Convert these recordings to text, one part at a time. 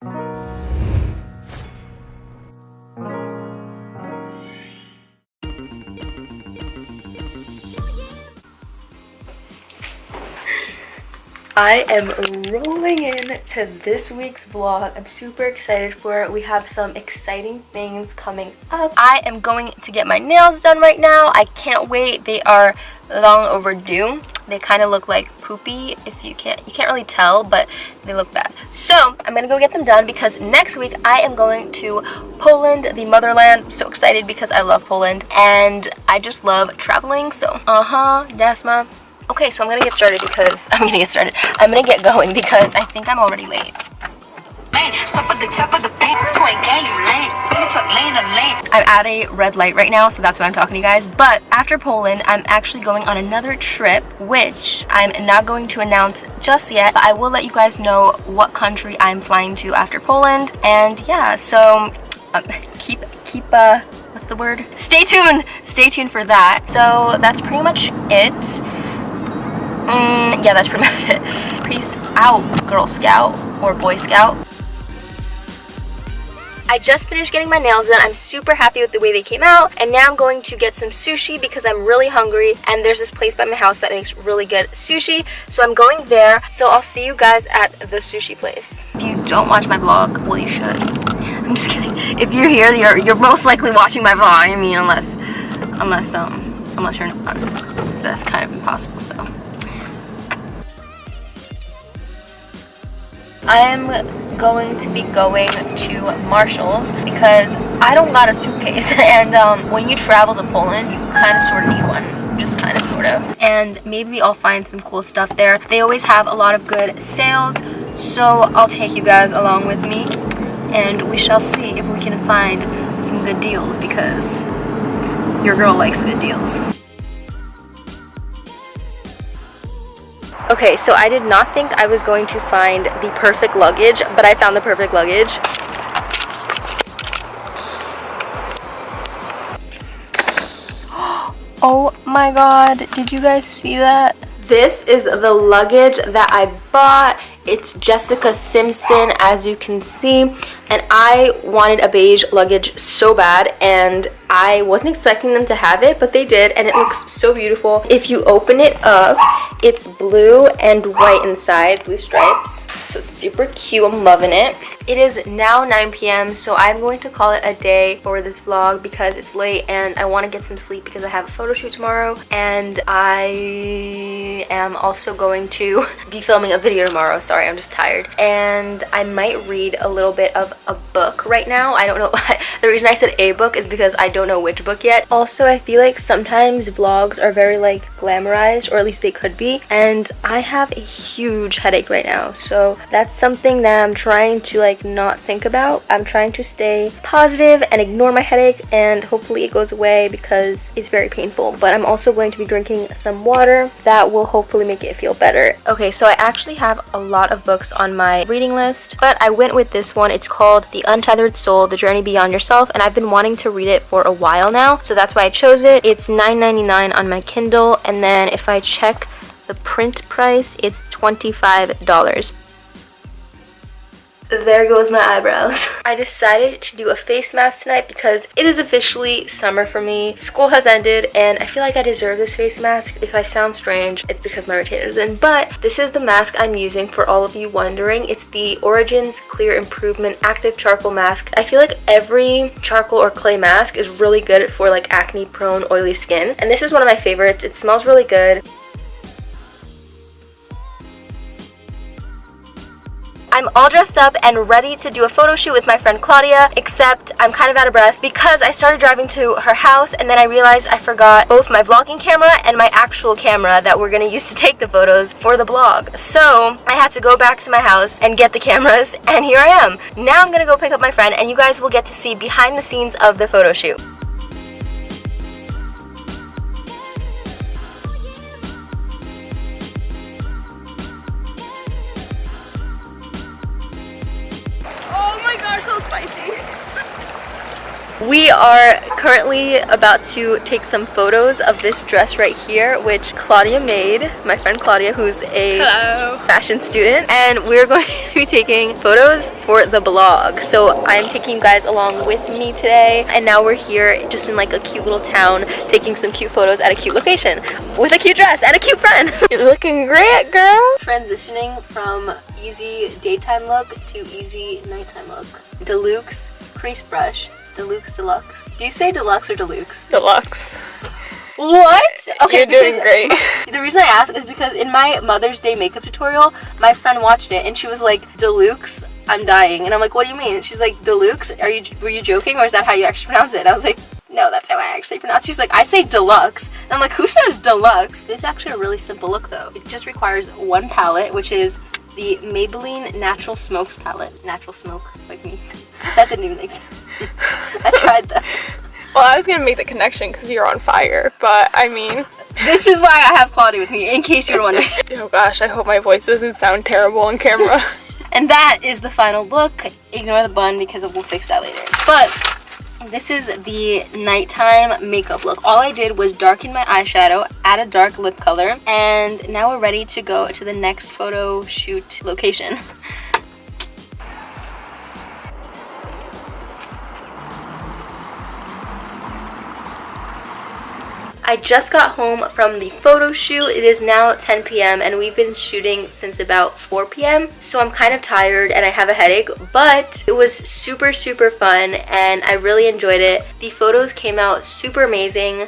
I am rolling in to this week's vlog. I'm super excited for it. We have some exciting things coming up. I am going to get my nails done right now. I can't wait. They are long overdue. They kind of look like poopy. If you can't really tell, but they look bad. So I'm gonna go get them done because next week I am going to Poland, the motherland. I'm so excited because I love Poland and I just love traveling. So that's my. Okay, so I'm gonna get going because I think I'm already late. I'm at a red light right now, so that's why I'm talking to you guys. But after Poland, I'm actually going on another trip, which I'm not going to announce just yet. But I will let you guys know what country I'm flying to after Poland. And yeah, so keep what's the word? Stay tuned for that. So that's pretty much it. Yeah, that's pretty much it. Peace out, Girl Scout or Boy Scout. I just finished getting my nails done. I'm super happy with the way they came out. And now I'm going to get some sushi because I'm really hungry. And there's this place by my house that makes really good sushi. So I'm going there. So I'll see you guys at the sushi place. If you don't watch my vlog, well, you should. I'm just kidding. If you're here, you're most likely watching my vlog. I mean, unless you're not. That's kind of impossible, so. I'm going to be going to Marshall's because I don't got a suitcase and when you travel to Poland you kind of sort of need one, just kind of sort of, and maybe I'll find some cool stuff there. They always have a lot of good sales, so I'll take you guys along with me and we shall see if we can find some good deals because your girl likes good deals. Okay, so I did not think I was going to find the perfect luggage, but I found the perfect luggage. Oh my god, did you guys see that? This is the luggage that I bought. It's Jessica Simpson, as you can see, and I wanted a beige luggage so bad and I wasn't expecting them to have it, but they did, and it looks so beautiful. If you open it up, it's blue and white inside, blue stripes, so it's super cute. I'm loving it. It is now 9 p.m. so I'm going to call it a day for this vlog because it's late and I want to get some sleep because I have a photo shoot tomorrow, and I am also going to be filming a video tomorrow. Sorry, I'm just tired, and I might read a little bit of a book right now. I don't know. The reason I said a book is because I don't know which book yet. Also, I feel like sometimes vlogs are very like glamorized, or at least they could be, and I have a huge headache right now, so that's something that I'm trying to like not think about. I'm trying to stay positive and ignore my headache, and hopefully it goes away because it's very painful. But I'm also going to be drinking some water that will hopefully make it feel better. Okay, so I actually have a lot of books on my reading list, but I went with this one. It's called The Untethered Soul, The Journey Beyond Yourself, and I've been wanting to read it for a while now, so that's why I chose it. It's $9.99 on my Kindle, and then if I check the print price, it's $25. There goes my eyebrows. I decided to do a face mask tonight because it is officially summer for me. School has ended and I feel like I deserve this face mask. If I sound strange, it's because my retainer is in. But this is the mask I'm using for all of you wondering. It's the Origins Clear Improvement Active Charcoal Mask. I feel like every charcoal or clay mask is really good for like acne prone oily skin. And this is one of my favorites. It smells really good. I'm all dressed up and ready to do a photo shoot with my friend Claudia, except I'm kind of out of breath because I started driving to her house and then I realized I forgot both my vlogging camera and my actual camera that we're going to use to take the photos for the vlog. So I had to go back to my house and get the cameras, and here I am. Now I'm going to go pick up my friend and you guys will get to see behind the scenes of the photo shoot. We are currently about to take some photos of this dress right here, which Claudia made, my friend Claudia, who's a fashion student, and we're going to be taking photos for the blog. So I'm taking you guys along with me today, and now we're here just in like a cute little town taking some cute photos at a cute location with a cute dress and a cute friend. You're looking great, girl. Transitioning from easy daytime look to easy nighttime look. Deluxe crease brush. Deluxe Deluxe. Do you say deluxe or deluxe? Deluxe. What? Okay, you're doing great. The reason I ask is because in my Mother's Day makeup tutorial, my friend watched it and she was like, deluxe, I'm dying. And I'm like, what do you mean? And she's like, deluxe? Were you joking, or is that how you actually pronounce it? And I was like, no, that's how I actually pronounce it. She's like, I say deluxe. And I'm like, who says deluxe? It's actually a really simple look though. It just requires one palette, which is the Maybelline Natural Smokes palette. Natural Smoke, like me. That didn't even make sense. I tried that. Well, I was gonna make the connection because you're on fire, but I mean... This is why I have Claudia with me, in case you were wondering. Oh gosh, I hope my voice doesn't sound terrible on camera. And that is the final look. Ignore the bun because we'll fix that later. But this is the nighttime makeup look. All I did was darken my eyeshadow, add a dark lip color, and now we're ready to go to the next photo shoot location. I just got home from the photo shoot. It is now 10 p.m. and we've been shooting since about 4 p.m. So I'm kind of tired and I have a headache, but it was super fun and I really enjoyed it. The photos came out super amazing.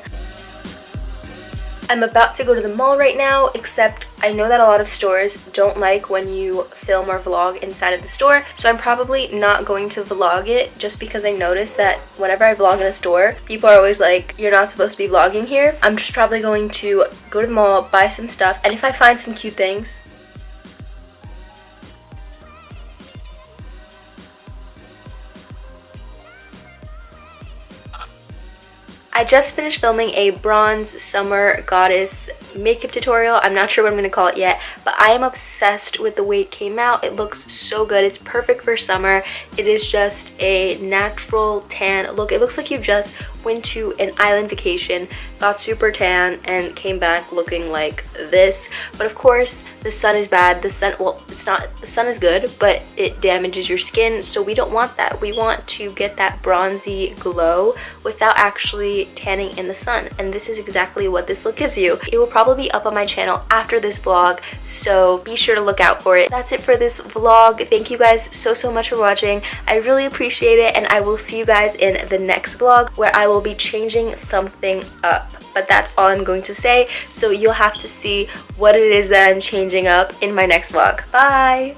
I'm about to go to the mall right now, except I know that a lot of stores don't like when you film or vlog inside of the store, so I'm probably not going to vlog it just because I noticed that whenever I vlog in a store, people are always like, you're not supposed to be vlogging here. I'm just probably going to go to the mall, buy some stuff, and if I find some cute things, I just finished filming a bronze summer goddess makeup tutorial. I'm not sure what I'm going to call it yet, but I am obsessed with the way it came out. It looks so good. It's perfect for summer. It is just a natural tan look. It looks like you just went to an island vacation, got super tan, and came back looking like this. But of course, the sun is bad. The sun, well, it's not, the sun is good, but it damages your skin, so we don't want that. We want to get that bronzy glow without actually tanning in the sun, and this is exactly what this look gives you. It will probably be up on my channel after this vlog, so be sure to look out for it. That's it for this vlog. Thank you guys so much for watching. I really appreciate it, and I will see you guys in the next vlog where I will be changing something up. But that's all I'm going to say, so you'll have to see what it is that I'm changing up in my next vlog. Bye!